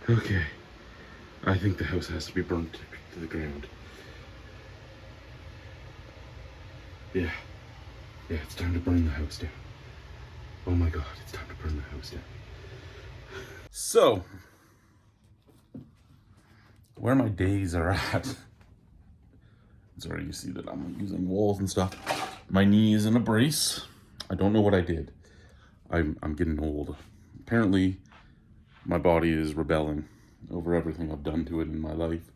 Okay. I think the house has to be burnt to the ground. Yeah. Yeah, it's time to burn the house down. Oh my god, it's time to burn the house down. So, where my days are at. Sorry, you see that I'm using walls and stuff. My knee is in a brace. I don't know what I did. I'm getting old. Apparently, my body is rebelling over everything I've done to it in my life.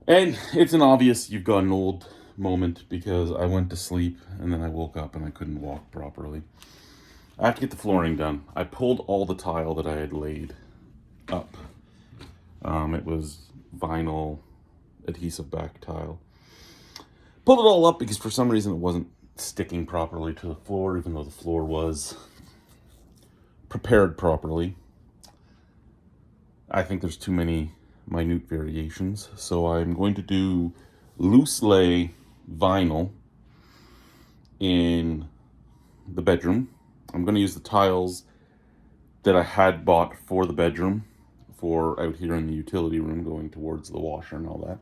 And it's an obvious you've gotten old moment because I went to sleep and then I woke up and I couldn't walk properly. I have to get the flooring done. I pulled all the tile that I had laid up. It was vinyl adhesive back tile. Pulled it all up because for some reason it wasn't sticking properly to the floor, even though the floor was prepared properly. I think there's too many minute variations, so I'm going to do loose lay vinyl in the bedroom. I'm going to use the tiles that I had bought for the bedroom for out here in the utility room going towards the washer and all that,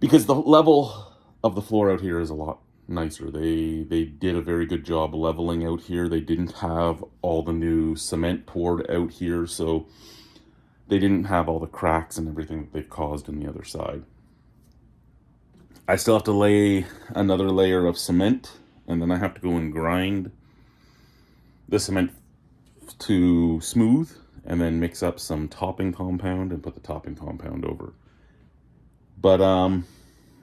because the level of the floor out here is a lot nicer. They did a very good job leveling out here. They didn't have all the new cement poured out here, so they didn't have all the cracks and everything that they've caused on the other side. I still have to lay another layer of cement, and then I have to go and grind the cement to smooth, and then mix up some topping compound and put the topping compound over. But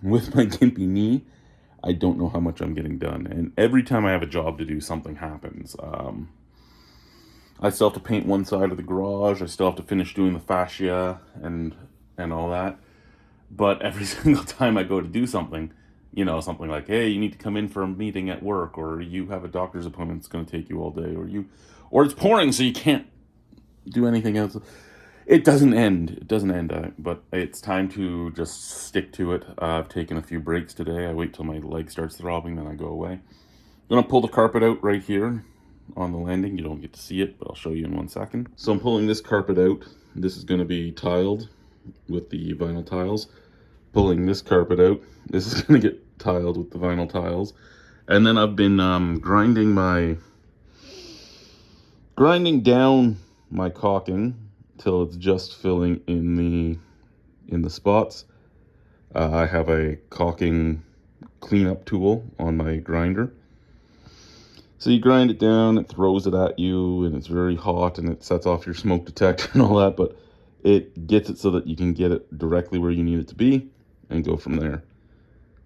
with my gimpy knee, I don't know how much I'm getting done. And every time I have a job to do, something happens. I still have to paint one side of the garage. I still have to finish doing the fascia and all that. But every single time I go to do something, something like, hey, you need to come in for a meeting at work, or you have a doctor's appointment that's going to take you all day, or it's pouring so you can't do anything else. It doesn't end. But it's time to just stick to it. I've taken a few breaks today. I wait till my leg starts throbbing, then I go away. I'm going to pull the carpet out right here on the landing. You don't get to see it, but I'll show you in 1 second. So I'm pulling this carpet out. This is going to be tiled with the vinyl tiles. Pulling this carpet out. This is going to get tiled with the vinyl tiles. And then I've been grinding down my caulking till it's just filling in the spots. I have a caulking cleanup tool on my grinder. So you grind it down, it throws it at you, and it's very hot, and it sets off your smoke detector and all that, but it gets it so that you can get it directly where you need it to be and go from there.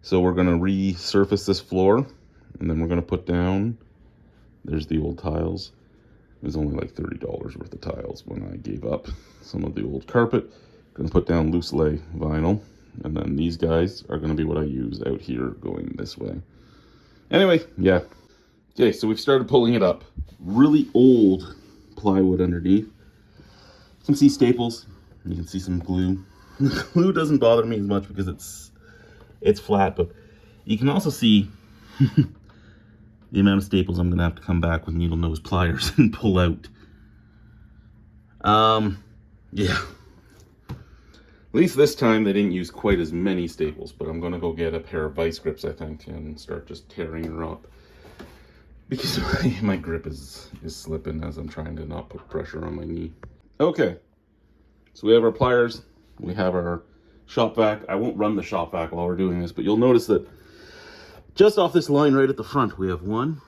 So we're going to resurface this floor, and then we're going to put down, there's the old tiles. It was only like $30 worth of tiles when I gave up some of the old carpet. Going to put down loose lay vinyl, and then these guys are going to be what I use out here going this way. Anyway, yeah. Okay, so we've started pulling it up. Really old plywood underneath. You can see staples. You can see some glue. The glue doesn't bother me as much because it's flat, but you can also see the amount of staples I'm going to have to come back with needle nose pliers and pull out. Yeah. At least this time they didn't use quite as many staples, but I'm going to go get a pair of vice grips, I think, and start just tearing her up. Because my grip is slipping as I'm trying to not put pressure on my knee. Okay, so we have our pliers, we have our shop vac. I won't run the shop vac while we're doing this, but you'll notice that just off this line right at the front, we have 1,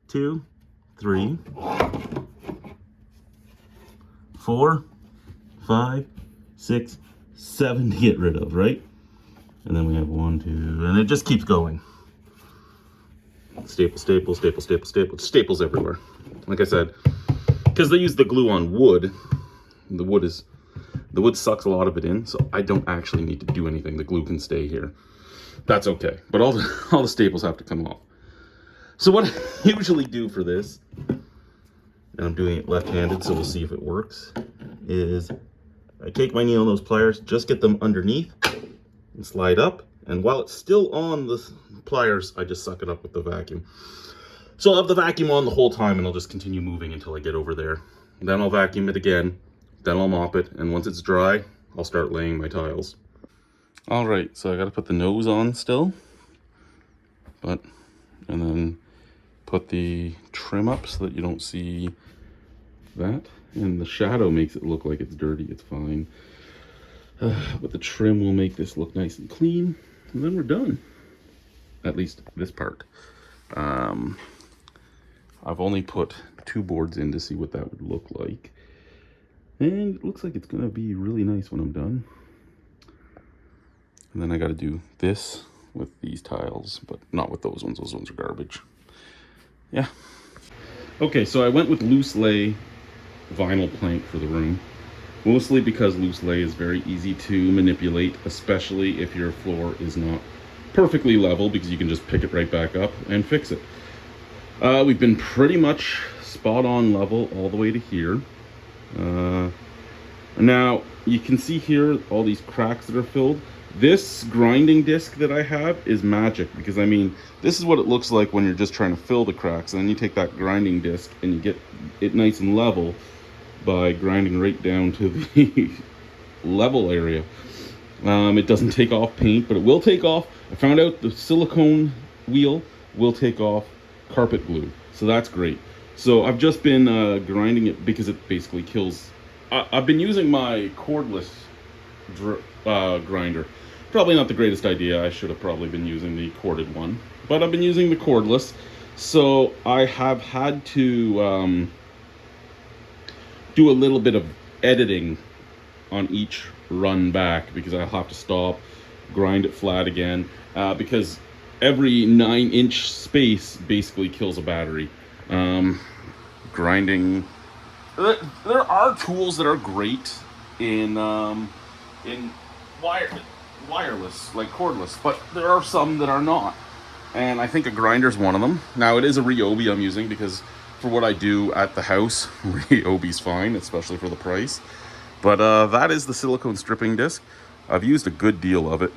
2, 3, 4, 5, 6, 7 to get rid of, right? And then we have 1, 2, and it just keeps going. Staples everywhere. Like I said, because they use the glue on wood, the wood sucks a lot of it in, so I don't actually need to do anything. The glue can stay here. That's okay. But all the staples have to come off. So what I usually do for this, and I'm doing it left-handed, so we'll see if it works, is I take my needle nose pliers, just get them underneath, and slide up. And while it's still on the pliers, I just suck it up with the vacuum. So I'll have the vacuum on the whole time, and I'll just continue moving until I get over there. And then I'll vacuum it again, Then I'll mop it, and once it's dry, I'll start laying my tiles. All right, so I gotta put the nose on still, and then put the trim up so that you don't see that. And the shadow makes it look like it's dirty, it's fine. But the trim will make this look nice and clean, and then we're done. At least this part. I've only put 2 boards in to see what that would look like. And it looks like it's gonna be really nice when I'm done. And then I gotta do this with these tiles, but not with those ones. Those ones are garbage. Yeah. Okay, so I went with loose lay vinyl plank for the room. Mostly because loose lay is very easy to manipulate, especially if your floor is not perfectly level, because you can just pick it right back up and fix it. We've been pretty much spot on level all the way to here. Now you can see here all these cracks that are filled. This grinding disc that I have is magic, because I mean, this is what it looks like when you're just trying to fill the cracks, and then you take that grinding disc and you get it nice and level by grinding right down to the level area. It doesn't take off paint, but it will take off. I found out the silicone wheel will take off carpet glue, so that's great. So I've just been grinding it because it basically kills. I've been using my cordless grinder. Probably not the greatest idea. I should have probably been using the corded one, but I've been using the cordless. So I have had to do a little bit of editing on each run back, because I'll have to stop, grind it flat again, because every 9-inch space basically kills a battery. Grinding. There are tools that are great in wireless, like cordless, but there are some that are not, and I think a grinder's one of them. Now it is a Ryobi I'm using, because for what I do at the house, Ryobi's fine, especially for the price. But that is the silicone stripping disc. I've used a good deal of it.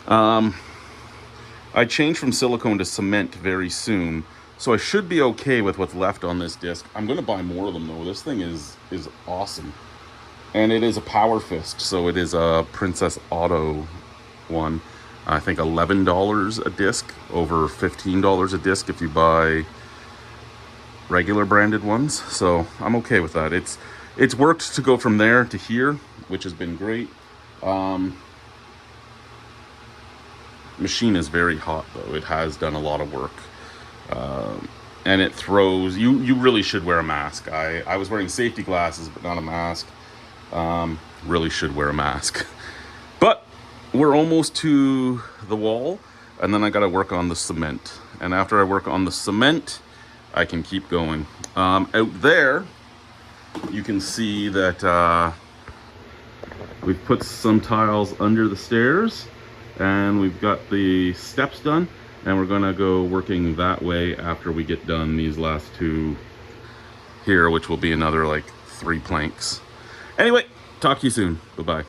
I changed from silicone to cement very soon, so I should be okay with what's left on this disc. I'm going to buy more of them though. This thing is awesome. And it is a Power Fist, so it is a Princess Auto one. I think $11 a disc, over $15 a disc if you buy regular branded ones. So I'm okay with that. It's worked to go from there to here, which has been great. Machine is very hot though. It has done a lot of work. And it throws, you really should wear a mask. I was wearing safety glasses, but not a mask. Really should wear a mask. But we're almost to the wall, and then I gotta work on the cement. And after I work on the cement, I can keep going. Out there, you can see that we've put some tiles under the stairs, and we've got the steps done, and we're gonna go working that way after we get done these last 2 here, which will be another like 3 planks. Anyway, talk to you soon. Bye-bye.